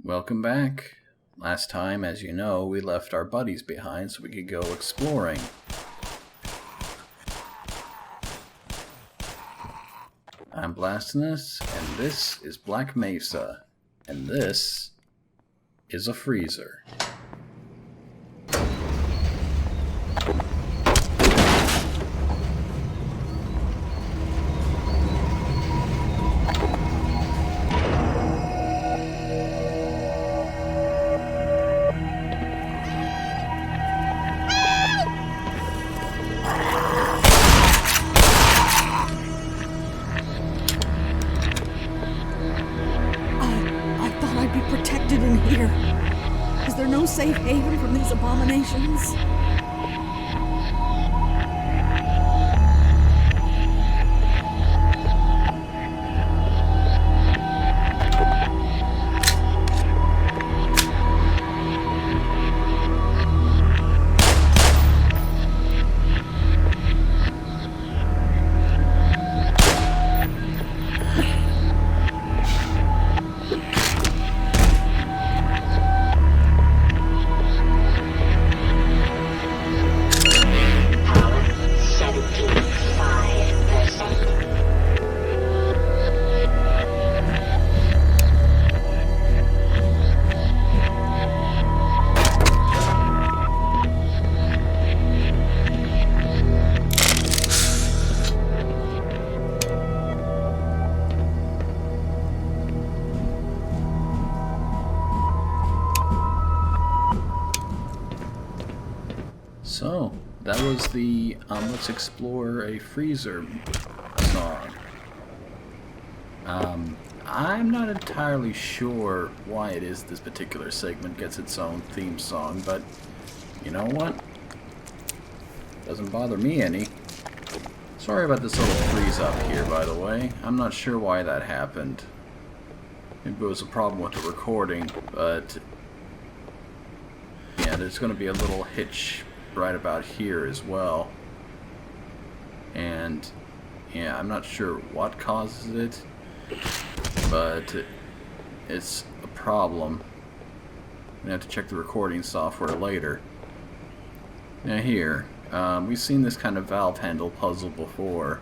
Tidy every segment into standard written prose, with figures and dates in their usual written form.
Welcome back. Last time, as you know, we left our buddies behind so we could go exploring. I'm Blastinus, and this is Black Mesa, and this is a freezer. Protected in here. Is there no safe haven from these abominations? So, that was the Let's Explore a Freezer song. I'm not entirely sure why it is this particular segment gets its own theme song, but you know what? Doesn't bother me any. Sorry about this little freeze up here, by the way. I'm not sure why that happened. Maybe it was a problem with the recording, but yeah, there's going to be a little hitch right about here as well, and yeah, I'm not sure what causes it, but it's a problem. I'm gonna have to check the recording software later. Now here, we've seen this kind of valve handle puzzle before.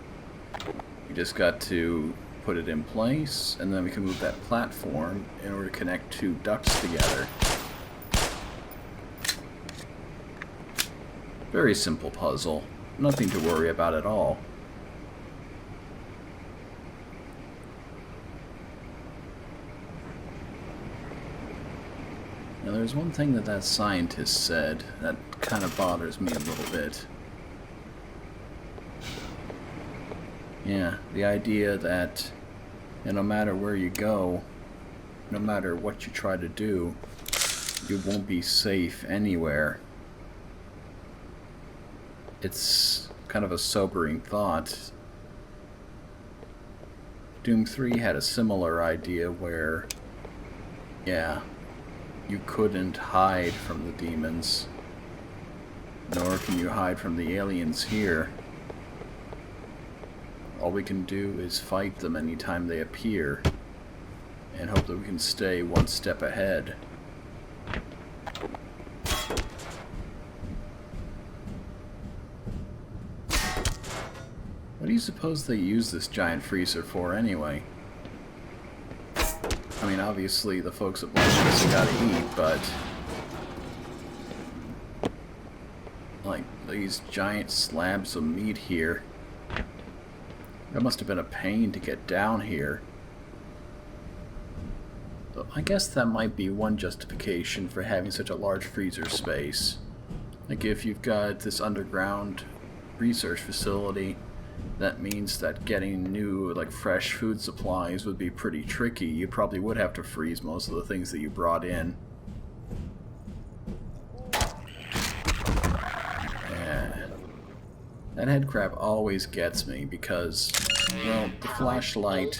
We just got to put it in place, and then we can move that platform in order to connect two ducts together. Very simple puzzle. Nothing to worry about at all. Now there's one thing that scientist said that kind of bothers me a little bit. Yeah, the idea that no matter where you go, no matter what you try to do, you won't be safe anywhere. It's kind of a sobering thought. Doom 3 had a similar idea where, yeah, you couldn't hide from the demons, nor can you hide from the aliens here. All we can do is fight them anytime they appear, and hope that we can stay one step ahead. What do you suppose they use this giant freezer for anyway? I mean, obviously the folks at Black Mesa gotta eat, but like these giant slabs of meat here, that must have been a pain to get down here. So I guess that might be one justification for having such a large freezer space. Like if you've got this underground research facility, that means that getting new, like, fresh food supplies would be pretty tricky. You probably would have to freeze most of the things that you brought in. Yeah. That head crab always gets me because, well, the flashlight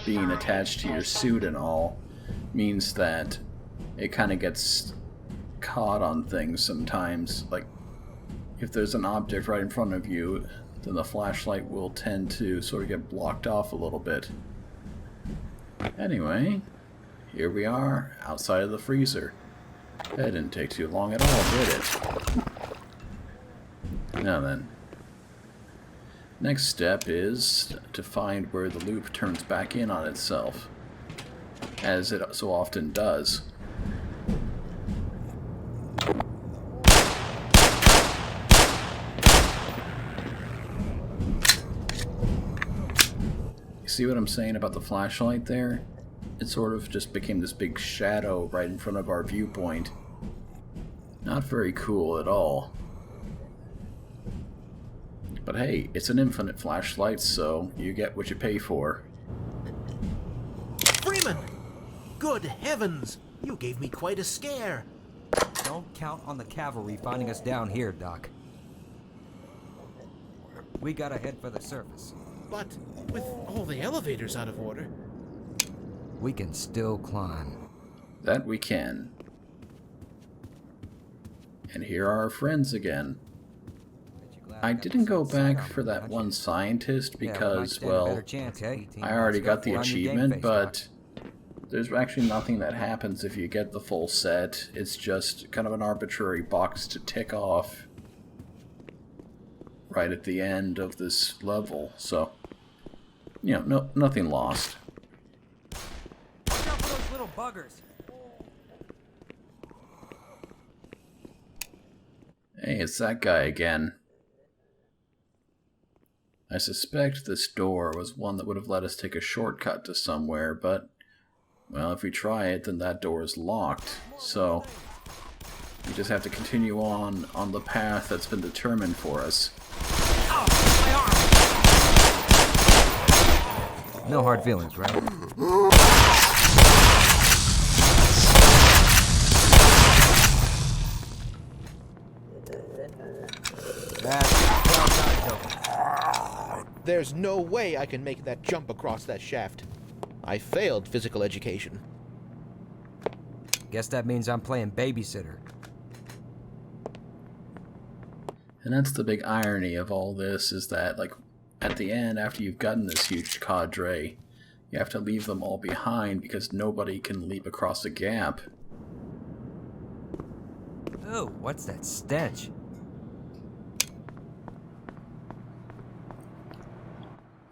being attached to your suit and all means that it kind of gets caught on things sometimes. Like, if there's an object right in front of you, then the flashlight will tend to sort of get blocked off a little bit. Anyway, here we are, outside of the freezer. That didn't take too long at all, did it? Now then. Next step is to find where the loop turns back in on itself, as it so often does. You see what I'm saying about the flashlight there? It sort of just became this big shadow right in front of our viewpoint. Not very cool at all. But hey, it's an infinite flashlight, so you get what you pay for. Freeman! Good heavens! You gave me quite a scare. Don't count on the cavalry finding us down here, Doc. We gotta head for the surface. But with all the elevators out of order... We can still climb. That we can. And here are our friends again. I didn't go back for that one scientist because, well, I already got the achievement, but there's actually nothing that happens if you get the full set. It's just kind of an arbitrary box to tick off right at the end of this level, so, you know, nothing lost. Watch out for those little buggers. Hey, it's that guy again. I suspect this door was one that would have let us take a shortcut to somewhere, but, well, if we try it, then that door is locked, so we just have to continue on the path that's been determined for us. No hard feelings, right? There's no way I can make that jump across that shaft. I failed physical education. Guess that means I'm playing babysitter. And that's the big irony of all this, is that, like, at the end, after you've gotten this huge cadre, you have to leave them all behind because nobody can leap across a gap. Oh, what's that stench?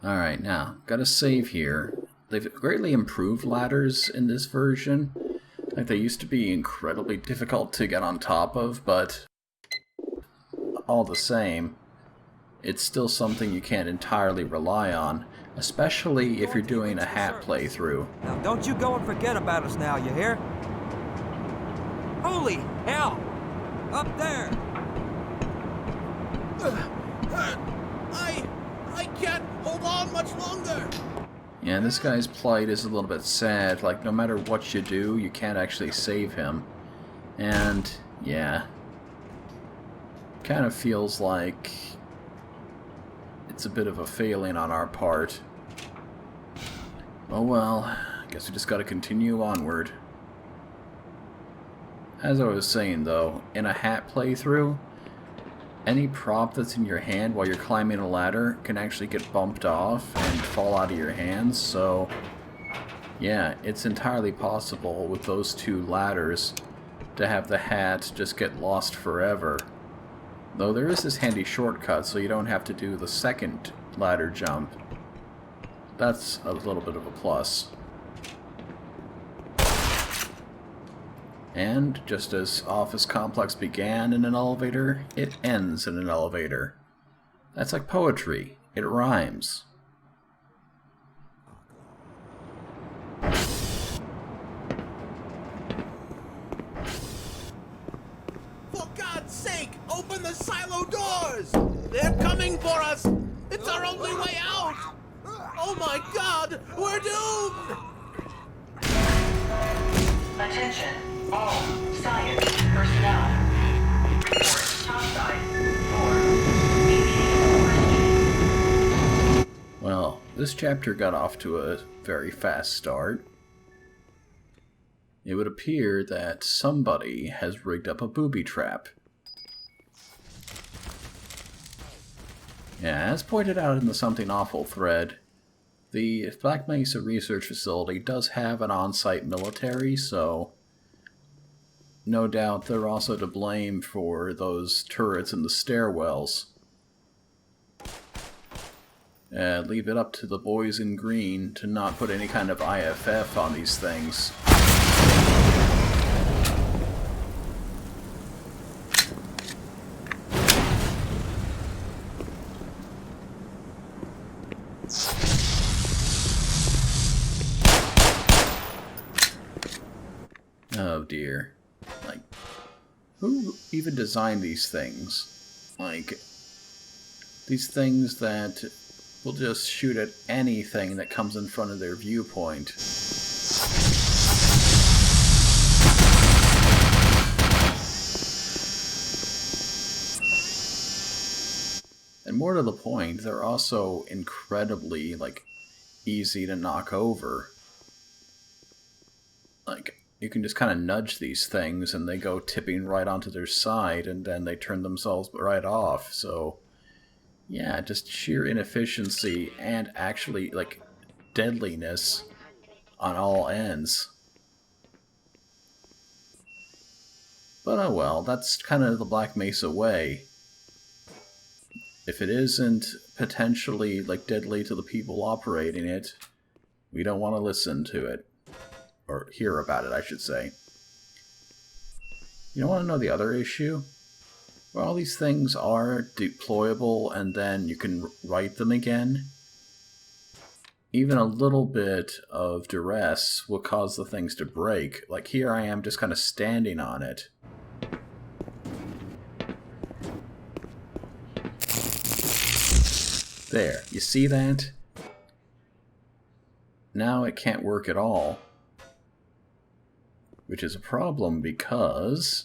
Alright, now, gotta save here. They've greatly improved ladders in this version. Like, they used to be incredibly difficult to get on top of, but all the same, it's still something you can't entirely rely on, especially if you're doing a hat playthrough. Now don't you go and forget about us now, you hear? Holy hell! Up there! I can't hold on much longer! Yeah, this guy's plight is a little bit sad. Like, no matter what you do, you can't actually save him. And, yeah. Kind of feels like it's a bit of a failing on our part. Oh well, I guess we just gotta continue onward. As I was saying though, in a hat playthrough, any prop that's in your hand while you're climbing a ladder can actually get bumped off and fall out of your hands, so yeah, it's entirely possible with those two ladders to have the hat just get lost forever. Though there is this handy shortcut so you don't have to do the second ladder jump. That's a little bit of a plus. And just as Office Complex began in an elevator, it ends in an elevator. That's like poetry. It rhymes. For God's sake, open the silo doors! They're coming for us! It's our only way out! Oh my God, we're doomed! Attention, all science personnel. Report topside for immediate questioning. Well, this chapter got off to a very fast start. It would appear that somebody has rigged up a booby trap. Yeah, as pointed out in the Something Awful thread, the Black Mesa Research Facility does have an on-site military, so no doubt they're also to blame for those turrets in the stairwells. Leave it up to the boys in green to not put any kind of IFF on these things. Oh dear. Like, who even designed these things? Like, these things that will just shoot at anything that comes in front of their viewpoint. And more to the point, they're also incredibly, like, easy to knock over. Like, you can just kind of nudge these things and they go tipping right onto their side and then they turn themselves right off. So, yeah, just sheer inefficiency and actually, like, deadliness on all ends. But oh well, that's kind of the Black Mesa way. If it isn't potentially, like, deadly to the people operating it, we don't want to listen to it. Or hear about it, I should say. You don't want to know the other issue? Well, all these things are deployable and then you can write them again. Even a little bit of duress will cause the things to break. Like here I am just kind of standing on it. There, you see that? Now it can't work at all. Which is a problem because...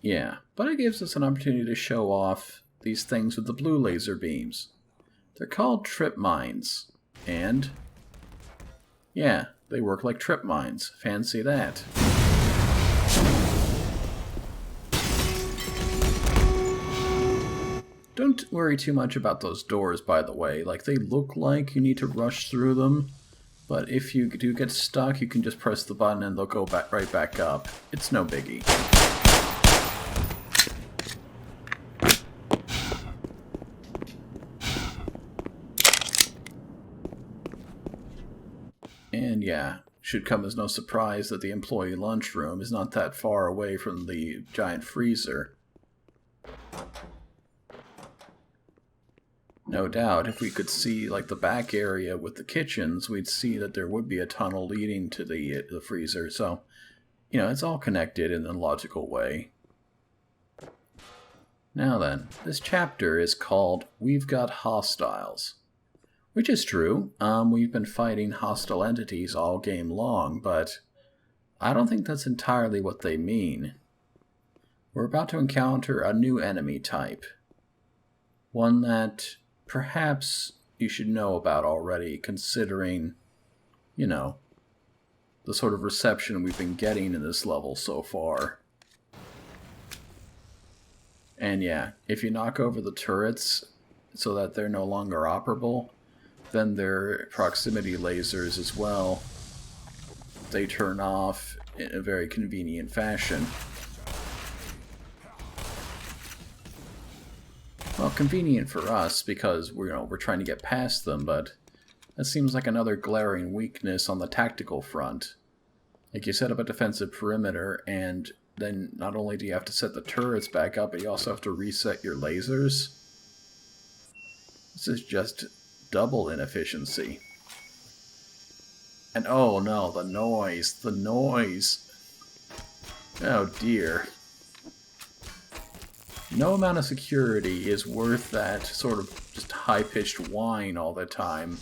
yeah, but it gives us an opportunity to show off these things with the blue laser beams. They're called trip mines, and... yeah, they work like trip mines. Fancy that. Don't worry too much about those doors, by the way. Like, they look like you need to rush through them, but if you do get stuck, you can just press the button and they'll go right back up. It's no biggie. And yeah, should come as no surprise that the employee lunchroom is not that far away from the giant freezer. No doubt, if we could see, like, the back area with the kitchens, we'd see that there would be a tunnel leading to the freezer. So, you know, it's all connected in a logical way. Now then, this chapter is called We've Got Hostiles. Which is true. We've been fighting hostile entities all game long, but I don't think that's entirely what they mean. We're about to encounter a new enemy type. One that... perhaps you should know about already, considering, you know, the sort of reception we've been getting in this level so far. And yeah, if you knock over the turrets so that they're no longer operable, then their proximity lasers as well, they turn off in a very convenient fashion. Well, convenient for us because we're trying to get past them, but that seems like another glaring weakness on the tactical front. Like, you set up a defensive perimeter, and then not only do you have to set the turrets back up, but you also have to reset your lasers. This is just double inefficiency. And oh no, the noise! The noise! Oh dear. No amount of security is worth that sort of just high-pitched whine all the time.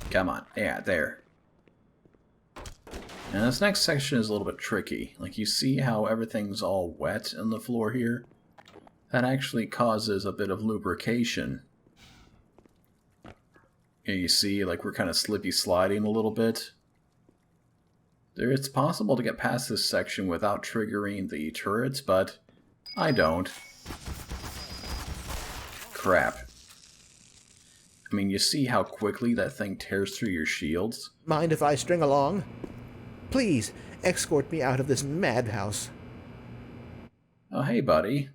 Come on. Yeah, there. And this next section is a little bit tricky. Like, you see how everything's all wet on the floor here? That actually causes a bit of lubrication. And you see, like, we're kind of slippy sliding a little bit. It's possible to get past this section without triggering the turrets, but I don't. Crap. I mean, you see how quickly that thing tears through your shields? Mind if I string along? Please, escort me out of this madhouse. Oh, hey, buddy.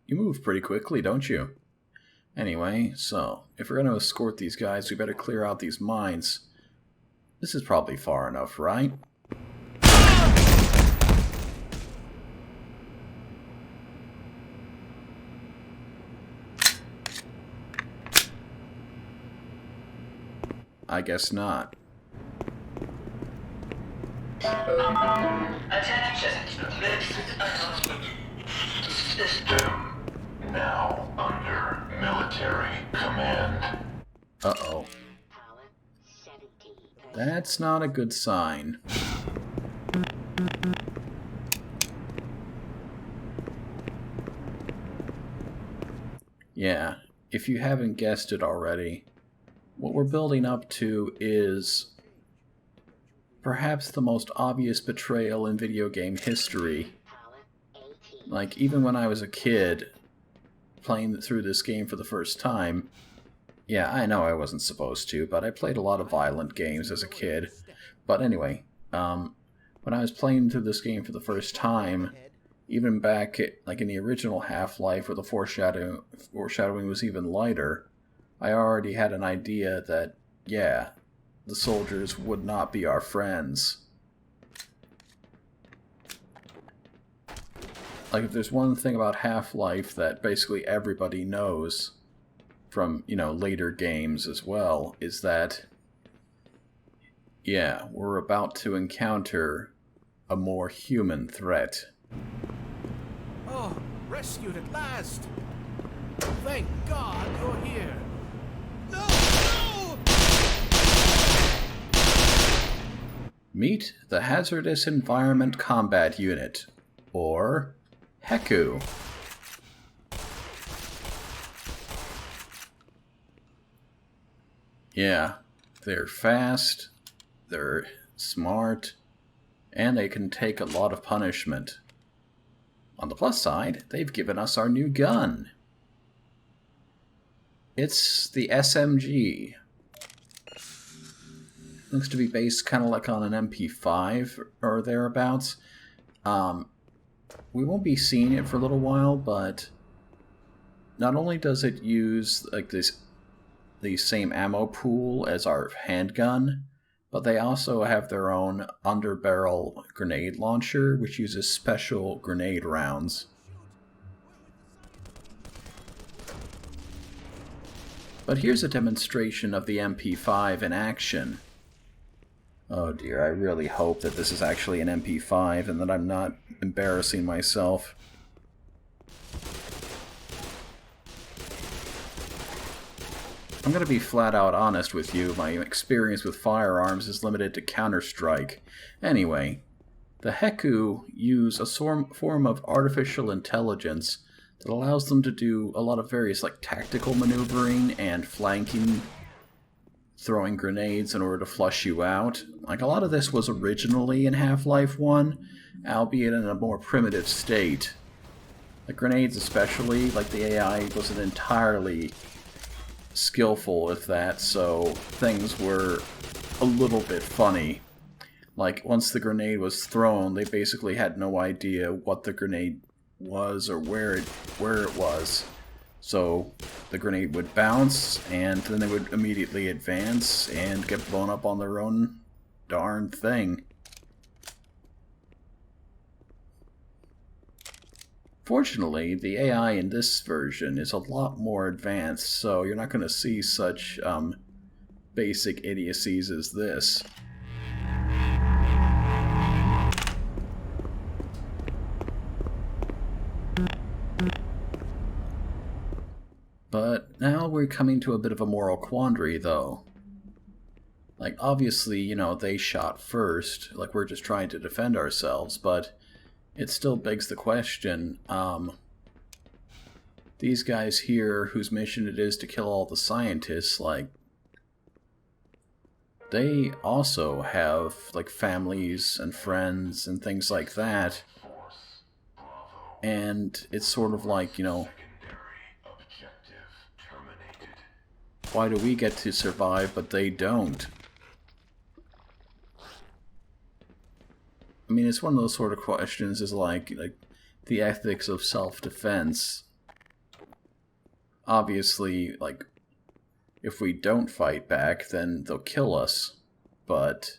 You move pretty quickly, don't you? Anyway, so, if we're going to escort these guys, we better clear out these mines. This is probably far enough, right? I guess not. Attention. System now under military command. Uh-oh. That's not a good sign. Yeah, if you haven't guessed it already, what we're building up to is perhaps the most obvious betrayal in video game history. Like, even when I was a kid, playing through this game for the first time, yeah, I know I wasn't supposed to, but I played a lot of violent games as a kid. But anyway, when I was playing through this game for the first time, even back like in the original Half-Life, where the foreshadowing was even lighter, I already had an idea that, yeah, the soldiers would not be our friends. Like, if there's one thing about Half-Life that basically everybody knows from, you know, later games as well, is that, yeah, we're about to encounter a more human threat. Oh, rescued at last! Thank God you're here! No! No! Meet the Hazardous Environment Combat Unit, or HECU. Yeah, they're fast, they're smart, and they can take a lot of punishment. On the plus side, they've given us our new gun. It's the SMG. Looks to be based kind of like on an MP5 or thereabouts. We won't be seeing it for a little while, but not only does it use like the same ammo pool as our handgun, but they also have their own underbarrel grenade launcher, which uses special grenade rounds. But here's a demonstration of the MP5 in action. Oh dear, I really hope that this is actually an MP5 and that I'm not embarrassing myself. I'm going to be flat out honest with you, my experience with firearms is limited to Counter-Strike. Anyway, the HECU use a form of artificial intelligence that allows them to do a lot of various like tactical maneuvering and flanking, throwing grenades in order to flush you out. Like, a lot of this was originally in Half-Life 1, albeit in a more primitive state. The grenades especially, like the AI wasn't entirely skillful with that, so things were a little bit funny. Like, once the grenade was thrown, they basically had no idea what the grenade was or where it was. So the grenade would bounce, and then they would immediately advance and get blown up on their own darn thing. Fortunately, the AI in this version is a lot more advanced, so you're not going to see such basic idiocies as this. But now we're coming to a bit of a moral quandary, though. Like, obviously, you know, they shot first, like we're just trying to defend ourselves, but it still begs the question, these guys here, whose mission it is to kill all the scientists, like, they also have, like, families and friends and things like that. And it's sort of like, you know, why do we get to survive but they don't? I mean, it's one of those sort of questions, is like the ethics of self-defense. Obviously, like, if we don't fight back, then they'll kill us. But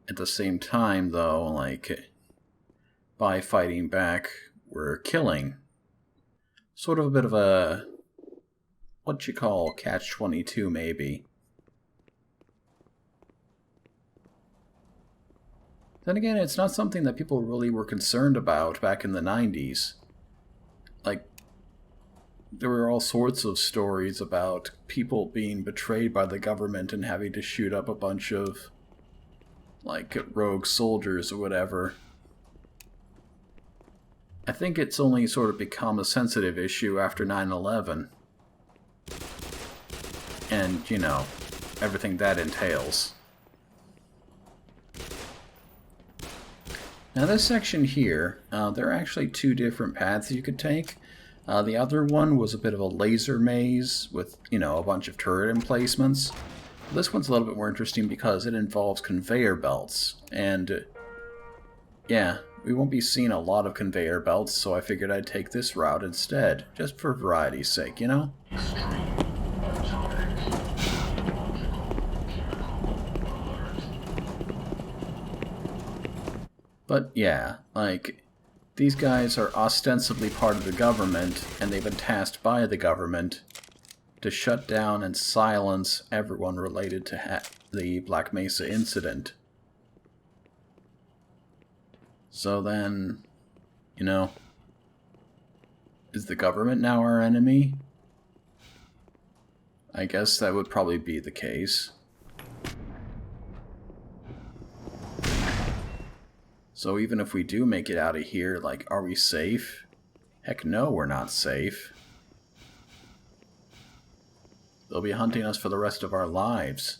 at the same time, though, like, by fighting back, we're killing. Sort of a bit of a, what you call, catch-22, maybe. Then again, it's not something that people really were concerned about back in the 90s. Like, there were all sorts of stories about people being betrayed by the government and having to shoot up a bunch of, like, rogue soldiers or whatever. I think it's only sort of become a sensitive issue after 9/11. And, you know, everything that entails. Now this section here, there are actually two different paths you could take. The other one was a bit of a laser maze with, you know, a bunch of turret emplacements. This one's a little bit more interesting because it involves conveyor belts. And, yeah, we won't be seeing a lot of conveyor belts, so I figured I'd take this route instead, just for variety's sake, you know? But yeah, like, these guys are ostensibly part of the government, and they've been tasked by the government to shut down and silence everyone related to the Black Mesa incident. So then, you know, is the government now our enemy? I guess that would probably be the case. So even if we do make it out of here, like, are we safe? Heck no, we're not safe. They'll be hunting us for the rest of our lives.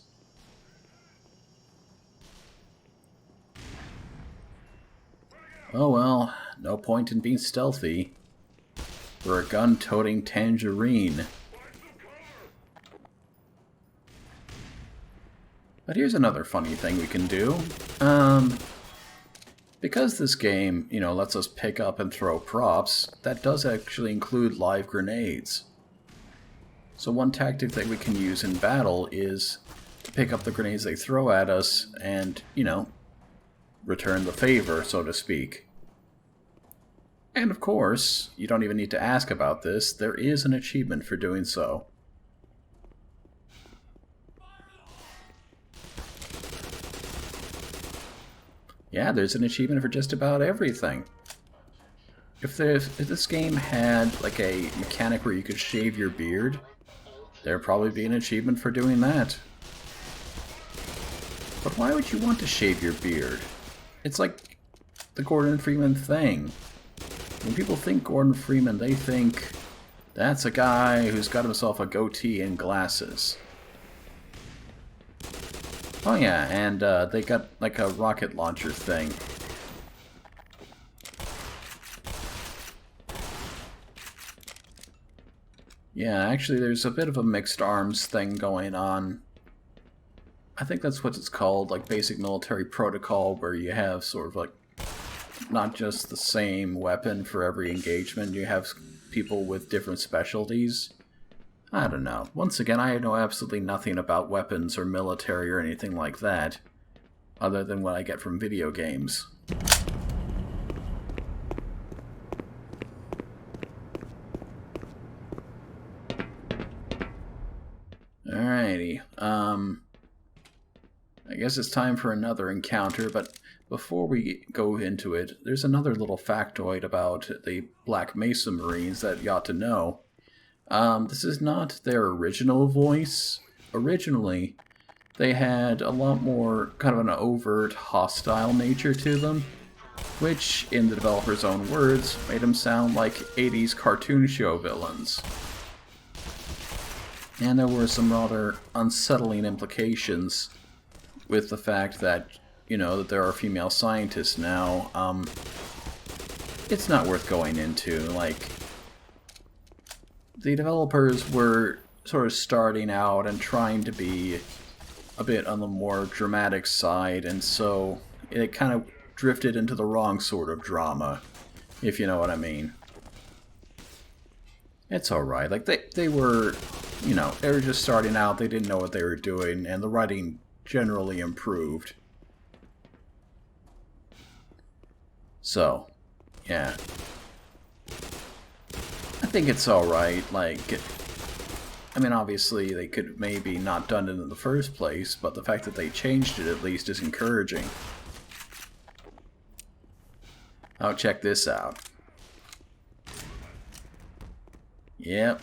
Oh well, no point in being stealthy. We're a gun-toting tangerine. But here's another funny thing we can do. Because this game, you know, lets us pick up and throw props, that does actually include live grenades. So one tactic that we can use in battle is to pick up the grenades they throw at us and, you know, return the favor, so to speak. And of course, you don't even need to ask about this, there is an achievement for doing so. Yeah, there's an achievement for just about everything. If this game had, like, a mechanic where you could shave your beard, there'd probably be an achievement for doing that. But why would you want to shave your beard? It's like the Gordon Freeman thing. When people think Gordon Freeman, they think that's a guy who's got himself a goatee and glasses. Oh yeah, and they got like a rocket launcher thing. Yeah, actually there's a bit of a mixed arms thing going on. I think that's what it's called, like basic military protocol, where you have sort of like not just the same weapon for every engagement, you have people with different specialties. I don't know. Once again, I know absolutely nothing about weapons or military or anything like that, other than what I get from video games. Alrighty, I guess it's time for another encounter, but before we go into it, there's another little factoid about the Black Mesa Marines that you ought to know. This is not their original voice. Originally, they had a lot more kind of an overt, hostile nature to them, which, in the developer's own words, made them sound like 80s cartoon show villains. And there were some rather unsettling implications with the fact that, you know, that there are female scientists now. It's not worth going into. Like, the developers were sort of starting out and trying to be a bit on the more dramatic side, and so it kind of drifted into the wrong sort of drama, if you know what I mean. It's alright. Like, they were, you know, they were just starting out, they didn't know what they were doing, and the writing generally improved. So, yeah. I think it's alright. Like, I mean, obviously, they could maybe not done it in the first place, but the fact that they changed it at least is encouraging. Oh, check this out. Yep.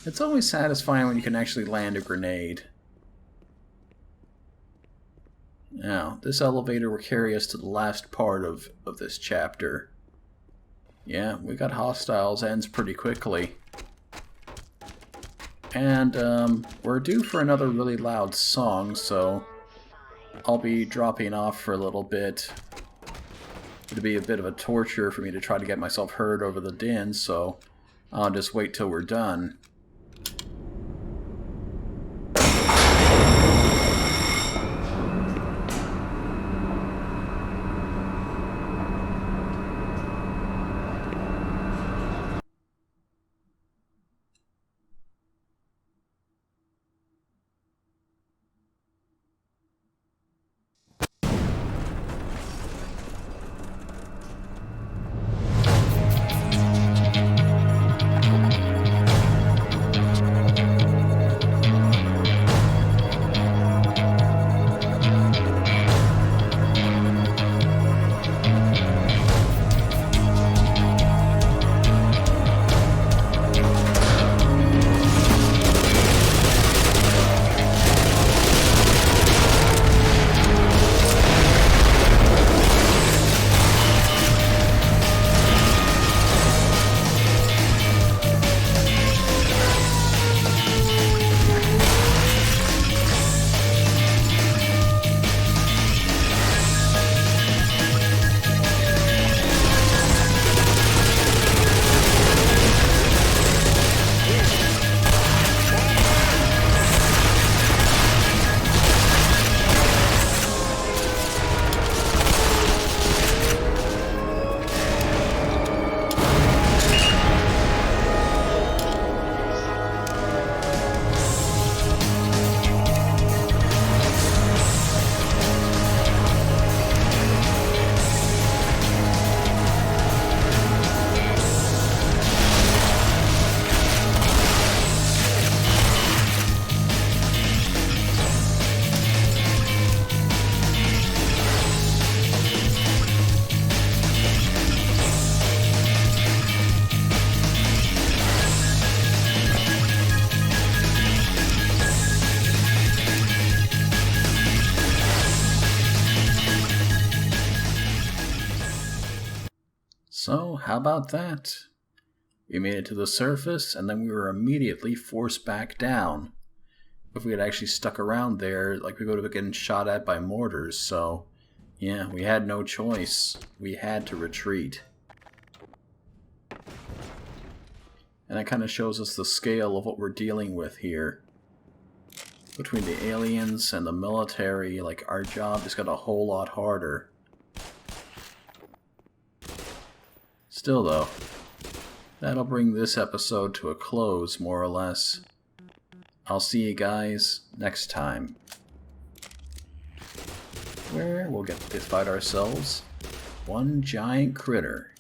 It's always satisfying when you can actually land a grenade. Now, this elevator will carry us to the last part of this chapter. Yeah, we got hostiles, ends pretty quickly. And, we're due for another really loud song, so I'll be dropping off for a little bit. It'll be a bit of a torture for me to try to get myself heard over the din, so I'll just wait till we're done. So, how about that? We made it to the surface, and then we were immediately forced back down. If we had actually stuck around there, like, we would have been shot at by mortars, so yeah, we had no choice. We had to retreat. And that kind of shows us the scale of what we're dealing with here. Between the aliens and the military, like, our job just got a whole lot harder. Still, though, that'll bring this episode to a close, more or less. I'll see you guys next time, where we'll get to fight ourselves one giant critter.